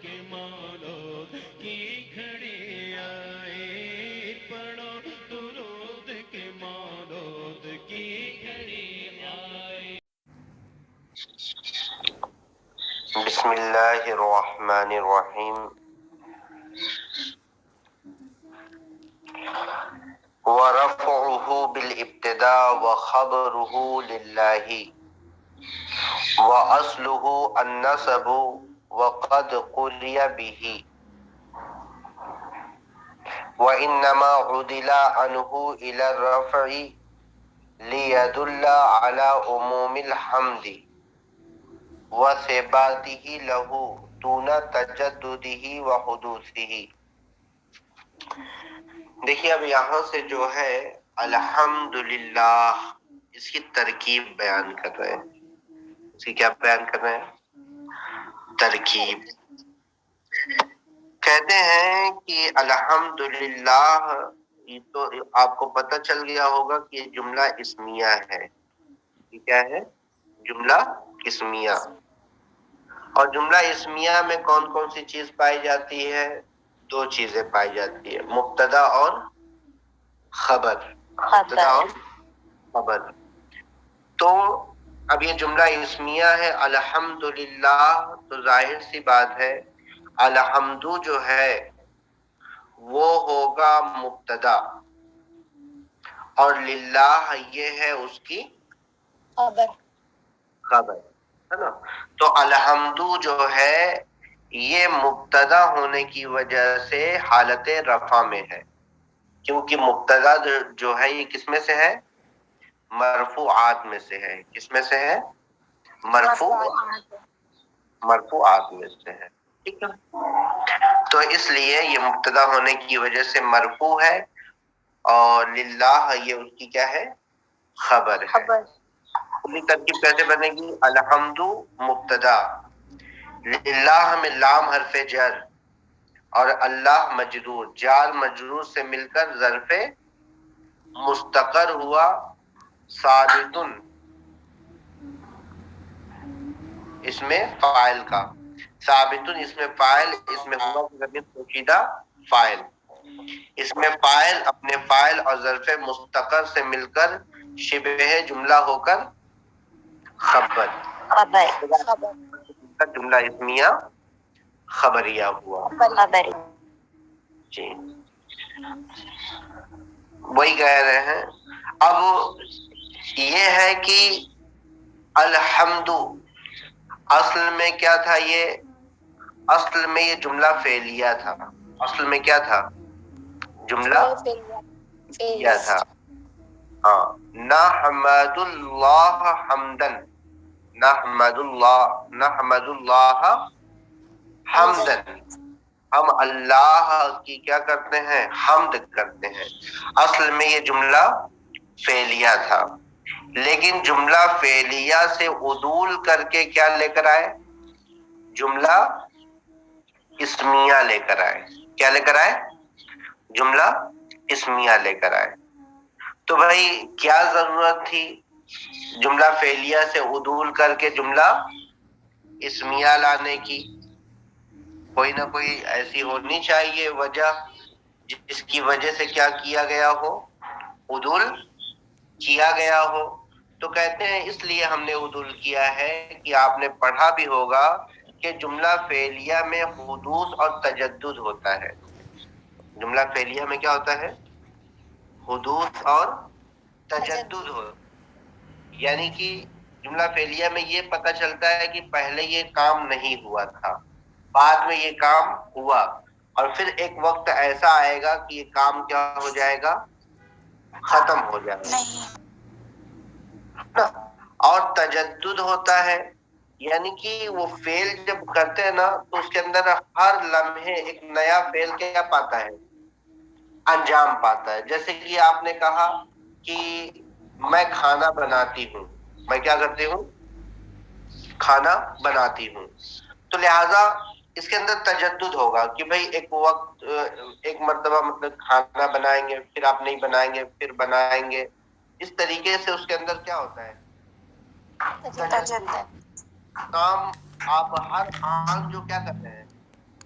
کے مولود کی گھڑی آئی، پڑھو درود کے مولود کی گھڑی آئی۔ بسم اللہ الرحمن الرحیم۔ ورفعه بالابتداء وخبره لله وأصله النسب وقد قرئ به وإنما عدل عنه إلى الرفع ليدل على عموم الحمد وثباته له دون تجدده وحدوثه۔ دیکھیے اب یہاں سے جو ہے الحمدللہ اس کی ترکیب بیان کر رہے ہیں۔ اس کی کیا بیان کر رہے ہیں؟ ترکیب۔ کہتے ہیں کہ الحمدللہ، یہ تو آپ کو پتہ چل گیا ہوگا کہ یہ جملہ اسمیہ ہے۔ یہ کیا ہے؟ جملہ اسمیہ۔ اور جملہ اسمیہ میں کون کون سی چیز پائی جاتی ہے؟ دو چیزیں پائی جاتی ہے، مبتدا اور خبر۔ مبتدا اور خبر۔ تو اب یہ جملہ اسمیہ ہے الحمدللہ، تو ظاہر سی بات ہے الحمد جو ہے وہ ہوگا مبتدا، اور للہ یہ ہے اس کی خبر، ہے نا؟ تو الحمد جو ہے یہ مبتدا ہونے کی وجہ سے حالت رفع میں ہے، کیونکہ مبتدا جو ہے یہ کس میں سے ہے؟ مرفوعات میں سے ہے۔ کس میں سے ہے؟ مرفوعات میں سے ہے، ٹھیک ہے؟ تو اس لیے یہ مبتدا ہونے کی وجہ سے مرفوع ہے، اور للہ یہ اس کی کیا ہے؟ خبر ہے۔ پوری ترکیب کیسے بنے گی؟ الحمد مبتدا، للہ میں لام حرف جر، اور اللہ مجرور، جار مجرور سے مل کر ظرف مستقر ہوا، ثابتن اس میں فاعل کا، ثابتن اس میں فاعل، اس میں ہوا ضمیر پوشیدہ فاعل، اس میں فاعل اپنے فاعل اور ظرف مستقر سے مل کر شبہ جملہ ہو کر خبر، جملہ اسمیہ خبریہ ہوا۔ جی وہی کہہ رہے ہیں۔ اب یہ ہے کہ الحمد اصل میں کیا تھا؟ یہ اصل میں یہ جملہ فعلیہ تھا۔ اصل میں کیا تھا؟ جملہ فعلیہ تھا۔ ہاں، نحمد اللہ حمدن، نحمد اللہ حمدن، ہم اللہ کی کیا کرتے ہیں؟ حمد کرتے ہیں۔ اصل میں یہ جملہ فعلیہ تھا، لیکن جملہ فعلیہ سے عدول کر کے کیا لے کر آئے؟ جملہ اسمیہ لے کر آئے۔ کیا لے کر آئے؟ جملہ اسمیہ لے کر آئے۔ تو بھائی کیا ضرورت تھی جملہ فعلیہ سے عدول کر کے جملہ اسمیہ لانے کی؟ کوئی نہ کوئی ایسی ہونی چاہیے وجہ جس کی وجہ سے کیا کیا گیا ہو؟ عدول کیا گیا ہو۔ تو کہتے ہیں اس لیے ہم نے عدول کیا ہے کہ آپ نے پڑھا بھی ہوگا کہ جملہ فعلیہ میں حدوث اور تجدد ہوتا ہے۔ جملہ فعلیہ میں کیا ہوتا ہے؟ حدوث اور تجدد ہو، یعنی کہ جملہ فعلیہ میں یہ پتہ چلتا ہے کہ پہلے یہ کام نہیں ہوا تھا، بعد میں یہ کام ہوا، اور پھر ایک وقت ایسا آئے گا کہ یہ کام کیا ہو جائے گا؟ ختم ہو جائے گا۔ اور تجدد ہوتا ہے یعنی کہ وہ فعل جب کرتے ہیں نا تو اس کے اندر ہر لمحے ایک نیا فعل کیا پاتا ہے؟ انجام پاتا ہے۔ جیسے کہ آپ نے کہا کہ میں کھانا بناتی ہوں، میں کیا کرتی ہوں؟ کھانا بناتی ہوں۔ تو لہٰذا اس کے اندر تجدد ہوگا کہ بھئی ایک وقت ایک مرتبہ مطلب کھانا بنائیں گے، پھر آپ نہیں بنائیں گے، پھر بنائیں گے، اس طریقے سے اس کے اندر کیا ہوتا ہے؟ تجدد۔ کام آپ ہر آن جو کیا کرتے ہیں؟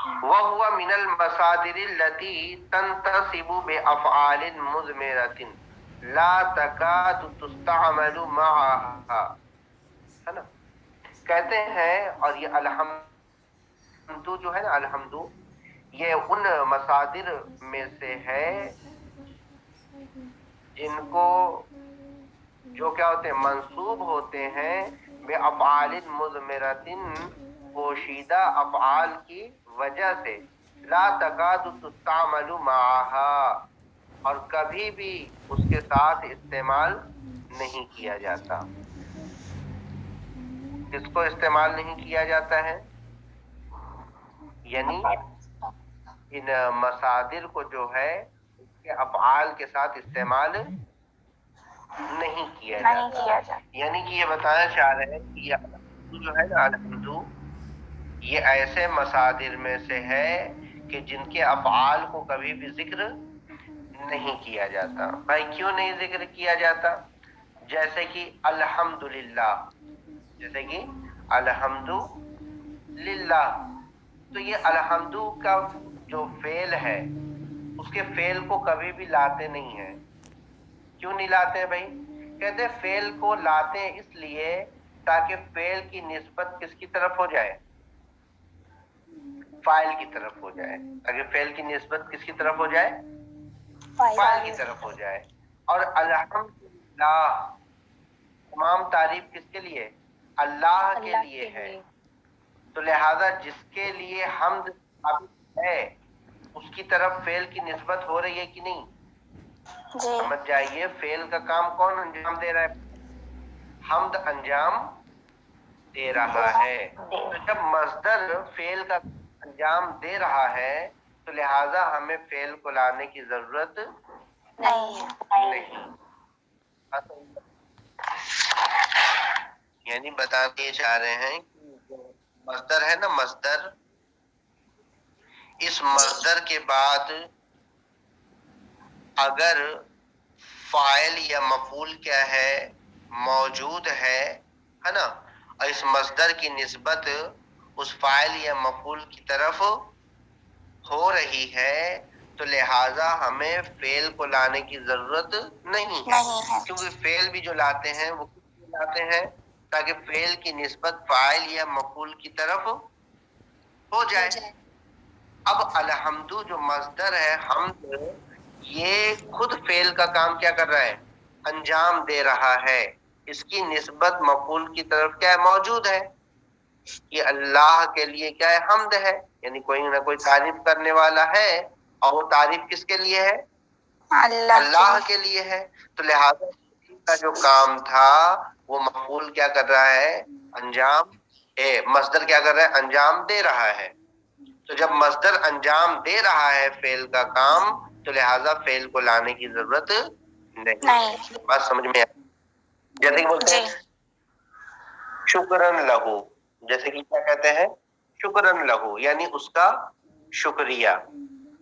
وَهُوَ مِنَ الْمَصَادِرِ الَّتِي تَنْتَصِبُ بِأَفْعَالٍ مُضْمِرَةٍ لَا تَكَادُ تُسْتَعْمَلُ مَعَهَا، ہے نا؟ کہتے ہیں، اور یہ الحمدو جو ہے نا، الحمدو یہ ان مصادر میں سے ہے جن کو جو کیا ہوتے ہیں، منصوب ہوتے ہیں بے افعال مضمرتن، پوشیدہ افعال کی وجہ سے، لا تکاد تستعمل معها، اور کبھی بھی اس کے ساتھ استعمال نہیں کیا جاتا۔ کس کو استعمال نہیں کیا جاتا ہے؟ یعنی ان مصادر کو جو ہے اس کے افعال کے ساتھ استعمال نہیں کیا جاتا۔ یعنی کہ یہ بتانا چاہ رہے ہیں کہ یہ الحمد جو ہے نا، الحمدو یہ ایسے مصادر میں سے ہے کہ جن کے افعال کو کبھی بھی ذکر نہیں کیا جاتا۔ بھائی کیوں نہیں ذکر کیا جاتا؟ جیسے کہ الحمدللہ، جیسے کہ الحمدللہ، تو یہ الحمدو کا جو فعل ہے اس کے فعل کو کبھی بھی لاتے نہیں ہیں۔ کیوں نہیں لاتے ہیں بھائی؟ کہتے ہیں فعل کو لاتے ہیں اس لیے تاکہ فعل کی نسبت کس کی طرف ہو جائے؟ فاعل کی طرف ہو جائے۔ تاکہ فعل کی نسبت کس کی طرف ہو جائے؟ فاعل کی طرف ہو جائے۔ اور الحمدللہ تمام تعریف کس کے لیے؟ اللہ کے لیے ہے۔ تو لہذا جس کے لیے حمد ثابت ہے اس کی طرف فعل کی نسبت ہو رہی ہے کہ نہیں؟ سمجھ جائیے، فعل کا کام کون انجام دے رہا ہے؟ حمد انجام دے رہا ہے۔ تو جب مصدر فعل کا انجام دے رہا ہے تو لہذا ہمیں فعل کو لانے کی ضرورت نہیں۔ یعنی بتاتے چاہ رہے ہیں کہ مصدر ہے نا، مصدر، اس مصدر کے بعد اگر فاعل یا مفعول کیا ہے موجود ہے نا، اور اس مصدر کی نسبت اس فاعل یا مفعول کی طرف ہو رہی ہے تو لہٰذا ہمیں فعل کو لانے کی ضرورت نہیں ہے، کیونکہ فعل بھی جو لاتے ہیں وہ کس لیے لاتے ہیں؟ تاکہ فعل کی نسبت فاعل یا مفعول کی طرف ہو جائے۔ اب الحمدو جو مصدر ہے حمد، یہ خود فعل کا کام کیا کر رہا ہے؟ انجام دے رہا ہے۔ اس کی نسبت مفعول کی طرف کیا ہے؟ موجود ہے۔ یہ اللہ کے لیے کیا ہے؟ حمد ہے، یعنی کوئی نہ کوئی تعریف کرنے والا ہے، اور وہ تعریف کس کے لیے ہے؟ اللہ کے لیے ہے۔ تو لہذا کا جو کام تھا وہ مفعول کیا کر رہا ہے؟ انجام، مصدر کیا کر رہا ہے؟ انجام دے رہا ہے۔ تو جب مصدر انجام دے رہا ہے فعل کا کام تو لہذا فعل کو لانے کی ضرورت نہیں۔ بات سمجھ میں آئی؟ جیسے کہ بولتے ہیں شکرن لہو، جیسے کہ کیا کہتے ہیں؟ شکرن لہو، یعنی اس کا شکریہ۔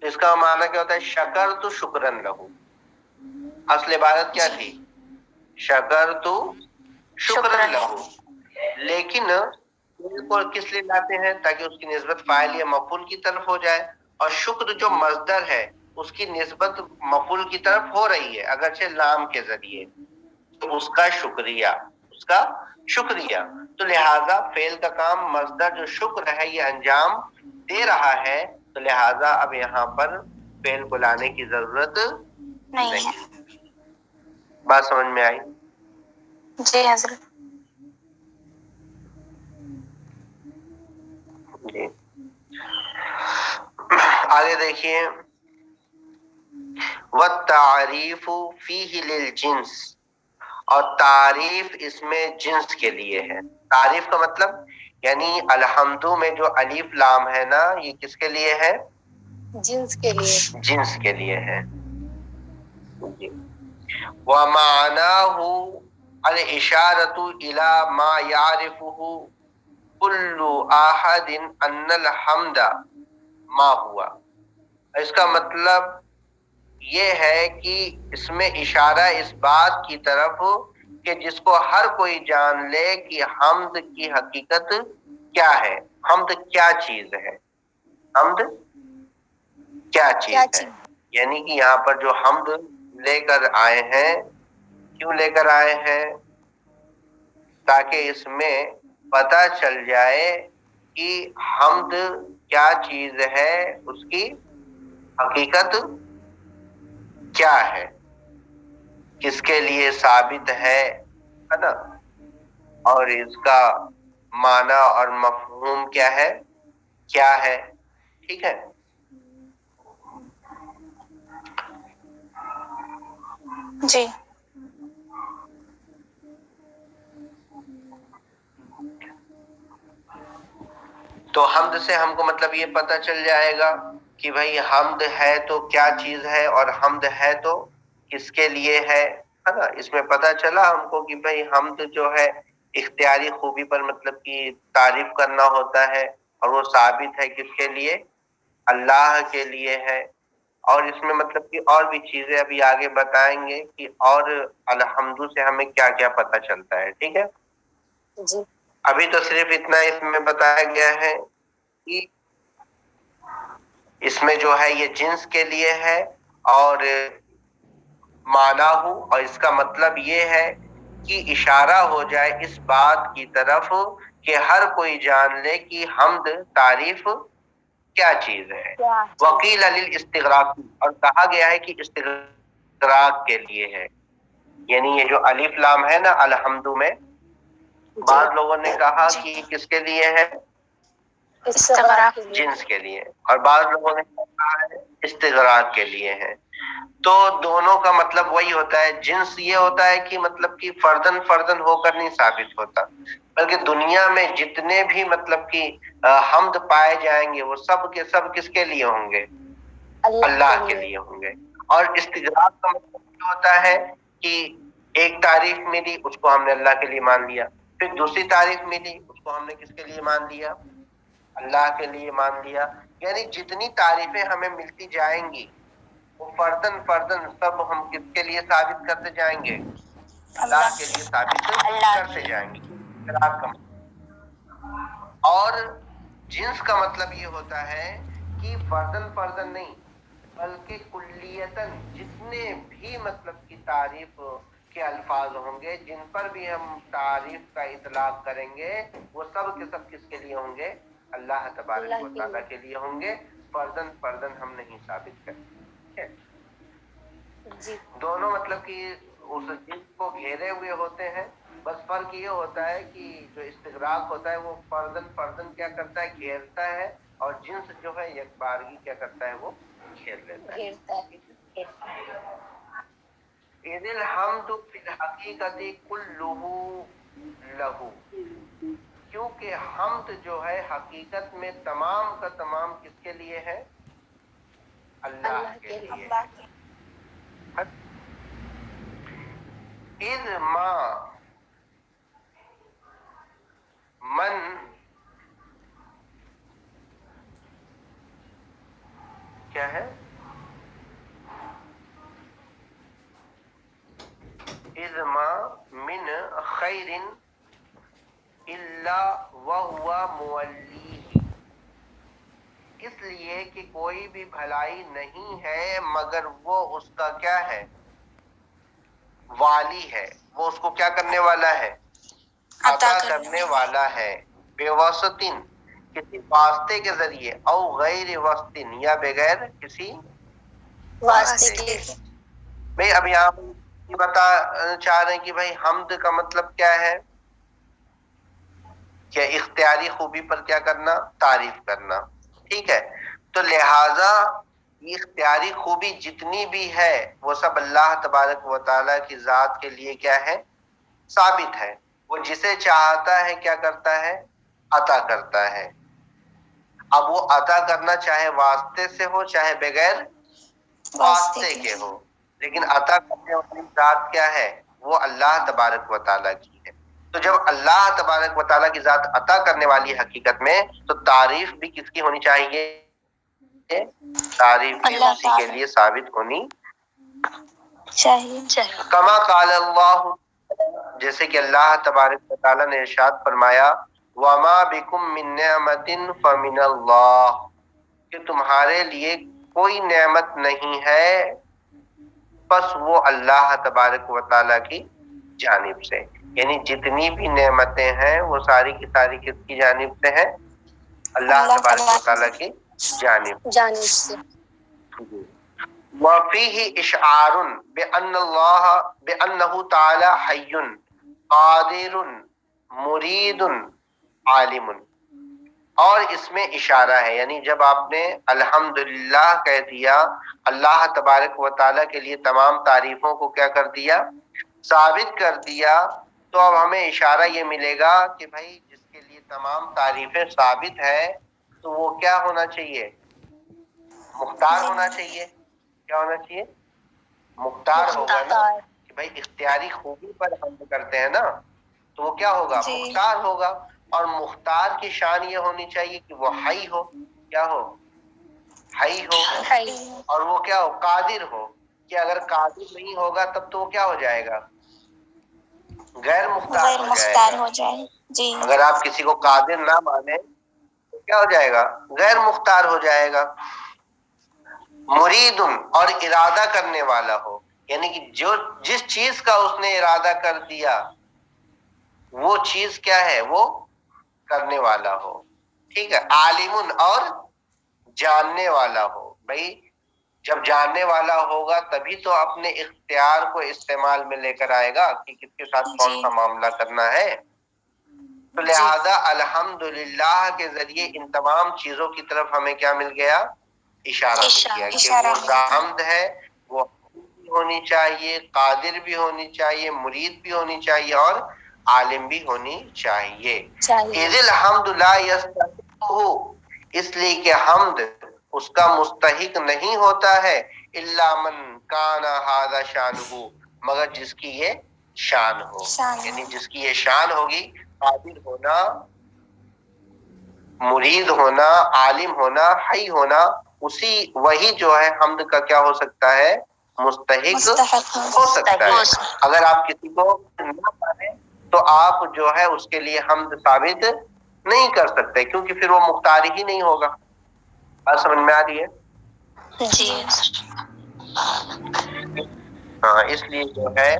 اس کا معنی کیا ہوتا ہے؟ شکر تو شکرن لہو، اصل عبارت کیا تھی؟ شکر تو شکرن لہو، لیکن کو کس لیے لاتے ہیں؟ تاکہ اس کی نسبت فاعل یا مفعول کی طرف ہو جائے، اور شکر جو مصدر ہے اس کی نسبت مفعول کی طرف ہو رہی ہے اگرچہ لام کے ذریعے، تو اس کا شکریہ، اس کا شکریہ۔ تو لہذا فعل کا کام مصدر جو شکر ہے یہ انجام دے رہا ہے، تو لہذا اب یہاں پر فعل کو لانے کی ضرورت نہیں۔ بات سمجھ میں آئی؟ جی حضرت۔ جی آگے دیکھیے، وَالتَّعْرِيفُ فِيهِ لِلْجِنْسِ، اور تعریف اس میں جنس کے لیے ہے۔ تعریف کا مطلب یعنی الحمدو میں جو الف لام ہے نا، یہ کس کے لیے ہے؟ جنس کے لیے، جنس کے لیے ہے۔ وَمَعْنَاهُ الْإِشَارَةُ إِلَى مَا يَعْرِفُهُ كُلُّ أَحَدٍ أَنَّ الْحَمْدَ مَا هُوَ، اس کا مطلب یہ ہے کہ اس میں اشارہ اس بات کی طرف کہ جس کو ہر کوئی جان لے کہ حمد کی حقیقت کیا ہے، حمد کیا چیز ہے۔ حمد کیا چیز ہے؟ یعنی کہ یہاں پر جو حمد لے کر آئے ہیں، کیوں لے کر آئے ہیں؟ تاکہ اس میں پتہ چل جائے کہ حمد کیا چیز ہے، اس کی حقیقت کیا ہے، کس کے لیے ثابت ہے نا، اور اس کا معنی اور مفہوم کیا ہے، ٹھیک ہے۔ جی تو حمد سے ہم کو مطلب یہ پتہ چل جائے گا کہ بھائی حمد ہے تو کیا چیز ہے، اور حمد ہے تو کس کے لیے ہے نا۔ اس میں پتہ چلا ہم کو کہ بھائی حمد جو ہے اختیاری خوبی پر مطلب کہ تعریف کرنا ہوتا ہے، اور وہ ثابت ہے کس کے لیے، اللہ کے لیے ہے۔ اور اس میں مطلب کہ اور بھی چیزیں ابھی آگے بتائیں گے کہ اور الحمد سے ہمیں کیا کیا پتہ چلتا ہے، ٹھیک ہے۔ جی ابھی تو صرف اتنا اس میں بتایا گیا ہے کہ اس میں جو ہے یہ جنس کے لیے ہے، اور معنی ہو، اور اس کا مطلب یہ ہے کہ اشارہ ہو جائے اس بات کی طرف کہ ہر کوئی جان لے کہ حمد تعریف کیا چیز ہے۔ وقیل للاستغراق، اور کہا گیا ہے کہ استغراق کے لیے ہے، یعنی یہ جو الف لام ہے نا الحمد میں، بعض لوگوں نے کہا کہ کس کے لیے ہے، استغراق جنس کے لیے، اور بعض لوگوں نے کہا ہے استغراق کے لیے ہے۔ تو دونوں کا مطلب وہی ہوتا ہے۔ جنس یہ ہوتا ہے کہ مطلب کہ فردن فردن ہو کر نہیں ثابت ہوتا، بلکہ دنیا میں جتنے بھی مطلب کہ حمد پائے جائیں گے وہ سب کے سب کس کے لیے ہوں گے، اللہ کے لیے ہوں گے۔ اور استغراق کا مطلب یہ ہوتا ہے کہ ایک تعریف ملی، اس کو ہم نے اللہ کے لیے مان لیا، پھر دوسری تعریف ملی، اس کو ہم نے کس کے لیے مان لیا، اللہ کے لیے مان لیا۔ یعنی جتنی تعریفیں ہمیں ملتی جائیں گی وہ فردن فردن سب ہم کس کے لیے ثابت کرتے جائیں گے، اللہ کے لیے ثابت کرتے جائیں گے۔ اور جنس کا مطلب یہ ہوتا ہے کہ فردن فردن نہیں بلکہ کلیتاً جتنے بھی مطلب کی تعریف کے الفاظ ہوں گے، جن پر بھی ہم تعریف کا اطلاق کریں گے، وہ سب کے سب کس کے لیے ہوں گے، اللہ تبارک و تعالیٰ کے لیے ہوں گے، فردن فردن ہم نہیں ثابت کریں۔ جی دونوں مطلب کہ اس جنس کو گھیرے ہوئے ہوتے ہیں، بس فرق یہ ہوتا ہے کہ جو استغراق ہوتا ہے وہ فردن فردن کیا کرتا ہے، گھیرتا ہے، اور جنس جو ہے یک بارگی کیا کرتا ہے، وہ گھیر لیتا ہے۔ اذ الحمد فی الحقیقت کلہ لہو، کیونکہ حمد جو ہے حقیقت میں تمام کا تمام کس کے لیے ہے، اللہ کے لیے۔ اذ ما من کیا ہے، اذ ما من خیر الا وهو مولیہ، اس لیے کہ کوئی بھی بھلائی نہیں ہے مگر وہ اس کا کیا ہے، والی ہے، وہ اس کو کیا کرنے والا ہے، عطا کرنے والا ہے۔ بے واسطن، کسی واسطے کے ذریعے، او غیر واسطن، یا بغیر کسی واسطے کے۔ بھئی اب یہاں یہ بتا چاہ رہے ہیں کہ بھائی حمد کا مطلب کیا ہے، کہ اختیاری خوبی پر کیا کرنا، تعریف کرنا، ٹھیک ہے۔ تو لہٰذا یہ اختیاری خوبی جتنی بھی ہے وہ سب اللہ تبارک و تعالیٰ کی ذات کے لیے کیا ہے، ثابت ہے۔ وہ جسے چاہتا ہے کیا کرتا ہے، عطا کرتا ہے۔ اب وہ عطا کرنا چاہے واسطے سے ہو چاہے بغیر واسطے کے ہو، لیکن عطا کرنے والی ذات کیا ہے، وہ اللہ تبارک و تعالیٰ کی ہے۔ تو جب اللہ تبارک و تعالیٰ کی ذات عطا کرنے والی حقیقت میں، تو تعریف بھی کس کی ہونی چاہیے، تعریف بھی اسی کے لیے ثابت ہونی چاہیے۔ کما قال اللہ، جیسے کہ اللہ تبارک و تعالیٰ نے ارشاد فرمایا، وما بکم من نعمت فمن اللہ، کہ تمہارے لیے کوئی نعمت نہیں ہے بس وہ اللہ تبارک و تعالیٰ کی جانب سے. یعنی جتنی بھی نعمتیں ہیں وہ ساری کی ساری کس کی جانب سے ہیں؟ اللہ تبارک و تعالیٰ کی جانب سے. وَفِيهِ إِشْعَارٌ بِأَنَّهُ تَعَالَى حَيٌّ قَادِرٌ مُرِيدٌ عَالِمٌ. اور اس میں اشارہ ہے، یعنی جب آپ نے الحمدللہ کہہ دیا، اللہ تبارک و تعالیٰ کے لیے تمام تعریفوں کو کیا کر دیا؟ ثابت کر دیا، تو اب ہمیں اشارہ یہ ملے گا کہ بھائی جس کے لیے تمام تعریفیں ثابت ہے تو وہ کیا ہونا چاہیے؟ مختار ہونا چاہیے. کیا ہونا چاہیے؟ مختار ہوگا نا، کہ بھائی اختیاری خوبی پر حمد کرتے ہیں نا، تو وہ کیا ہوگا؟ مختار ہوگا. اور مختار کی شان یہ ہونی چاہیے کہ وہ حی ہو. کیا ہو؟ حی ہو. اور وہ کیا ہو؟ قادر ہو. کہ اگر قادر نہیں ہوگا تب تو وہ کیا ہو جائے گا؟ غیر مختار ہو جائے گا. اگر آپ کسی کو قادر نہ مانے تو کیا ہو جائے گا؟ غیر مختار ہو جائے گا. مرید اور ارادہ کرنے والا ہو، یعنی کہ جس چیز کا اس نے ارادہ کر دیا وہ چیز کیا ہے؟ وہ کرنے والا ہو. ٹھیک ہے. عالم اور جاننے والا ہو. بھائی جب جاننے والا ہوگا تبھی تو اپنے اختیار کو استعمال میں لے کر آئے گا کہ کس کے ساتھ کون سا معاملہ کرنا ہے. تو لہذا الحمدللہ کے ذریعے ان تمام چیزوں کی طرف ہمیں کیا مل گیا؟ اشارہ مل گیا کہ وہ حمد ہے، وہ بھی ہونی چاہیے، قادر بھی ہونی چاہیے، مرید بھی ہونی چاہیے اور عالم بھی ہونی چاہیے. اذ الحمد لا یستحق، اس لیے کہ حمد اس کا مستحق نہیں ہوتا ہے، الا من کان ھذا شانہ، مگر جس کی یہ شان ہو. یعنی جس کی یہ شان ہوگی، قادر ہونا، مرید ہونا، عالم ہونا، حی ہونا، وہی جو ہے حمد کا کیا ہو سکتا ہے؟ مستحق ہو سکتا ہے. اگر آپ کسی کو نہ مانیں تو آپ جو ہے اس کے لیے حمد ثابت نہیں کر سکتے، کیونکہ پھر وہ مختار ہی نہیں ہوگا. بات سمجھ میں آ رہی ہے؟ جی. ہاں، اس لیے جو ہے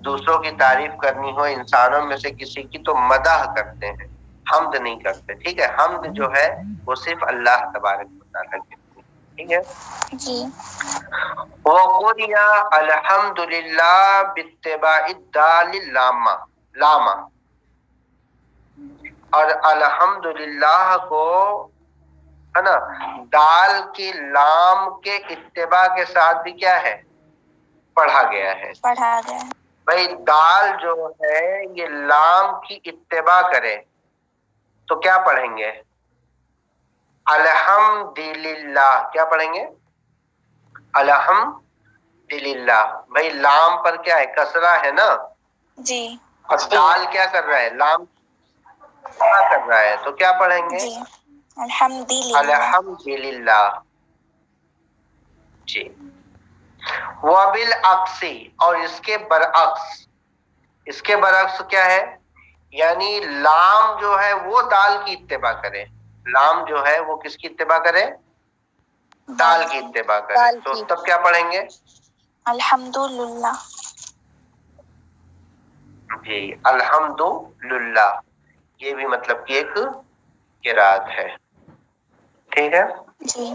دوسروں کی تعریف کرنی ہو انسانوں میں سے کسی کی تو مدح کرتے ہیں، حمد نہیں کرتے. ٹھیک ہے. حمد جو ہے وہ صرف اللہ تبارک و تعالیٰ کے. ٹھیک ہے جی. وَقُلْ الحمد للہ باتباع الدال لامہ، اور الحمد للہ کو ہے نا دال کی لام کے اتباع کے ساتھ بھی کیا ہے؟ پڑھا گیا ہے. بھائی دال جو ہے یہ لام کی اتباع کرے تو کیا پڑھیں گے؟ الحمدللہ. کیا پڑھیں گے؟ الحمدللہ. بھائی لام پر کیا ہے؟ کسرہ ہے نا. جی. اور دال کیا کر رہا ہے؟ لام کیا کر رہا ہے، تو کیا پڑھیں گے؟ جی. الحمدللہ. الحمدللہ. جی. وبالعکس، اور اس کے برعکس. اس کے برعکس کیا ہے؟ یعنی لام جو ہے وہ دال کی اتباع کرے. لام جو ہے وہ کس کی اتباع کرے؟ دال کی اتباع کرے. تو تب کیا پڑھیں گے؟ الحمدللہ. جی. الحمدللہ. یہ بھی مطلب کہ ایک قرات ہے. ٹھیک ہے. جی.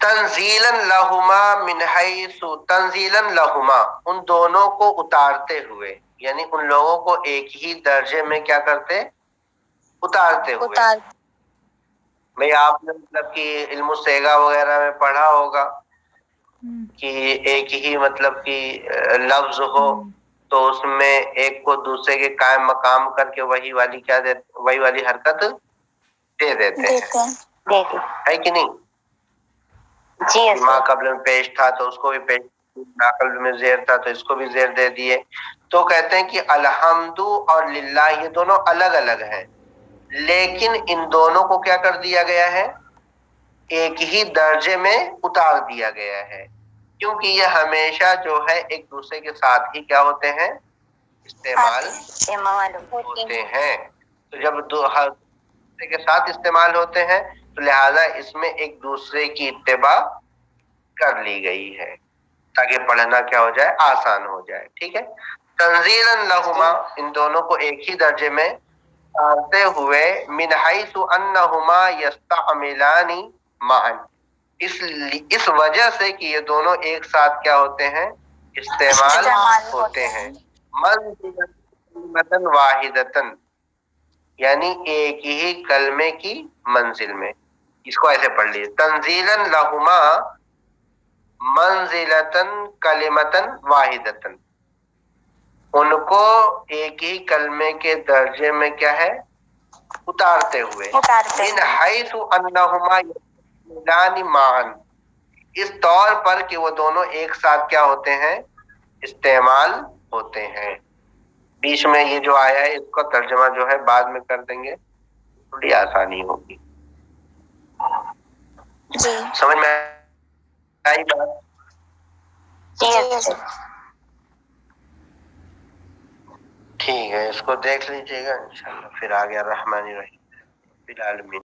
تنزیلا لہما من حیث، تنزیلا لہما ان دونوں کو اتارتے ہوئے، یعنی ان لوگوں کو ایک ہی درجے میں کیا کرتے؟ اتارتے ہوئے. بھئی آپ نے مطلب کہ علم الصیغہ وغیرہ میں پڑھا ہوگا کہ ایک ہی مطلب کہ لفظ ہو تو اس میں ایک کو دوسرے کے قائم مقام کر کے وہی والی کیا دے، وہی والی حرکت دے دیتے ہیں. ہے کہ نہیں؟ جی. ماں قبل میں پیش تھا تو اس کو بھی پیش، ماں قبل میں زیر تھا تو اس کو بھی زیر دے دیے. تو کہتے ہیں کہ الحمد اور للہ یہ دونوں الگ الگ ہیں، لیکن ان دونوں کو کیا کر دیا گیا ہے؟ ایک ہی درجے میں اتار دیا گیا ہے، کیونکہ یہ ہمیشہ جو ہے ایک دوسرے کے ساتھ ہی کیا ہوتے ہیں؟ استعمال ہوتے ہیں. تو جب دوسرے کے ساتھ استعمال ہوتے ہیں، تو لہذا اس میں ایک دوسرے کی اتباع کر لی گئی ہے تاکہ پڑھنا کیا ہو جائے، آسان ہو جائے. ٹھیک ہے. تنزیلا لہما، ان دونوں کو ایک ہی درجے میں اتارتے ہوئے، من حیث انہما یستعملان معا، اس وجہ سے کہ یہ دونوں ایک ساتھ کیا ہوتے ہیں، استعمال ہوتے ہیں. منزلۃ واحدۃ، یعنی ایک ہی کلمے کی منزل میں. اس کو ایسے پڑھ لیجیے، تنزیلا لہما منزلۃ کلمۃ واحدۃ، ان کو ایک ہی کلمے کے درجے میں کیا ہے، اتارتے ہوئے. من حیث انہما یستعملان معا، اس طور پر کہ وہ دونوں ایک ساتھ کیا ہوتے ہیں، استعمال ہوتے ہیں. بیچ میں یہ جو آیا ہے اس کا ترجمہ جو ہے بعد میں کر دیں گے، تھوڑی آسانی ہوگی. جی سمجھ میں آئی بات؟ جی ٹھیک ہے، اس کو دیکھ لیجیے گا انشاءاللہ. پھر آگے الرحمن الرحیم بالعالمین.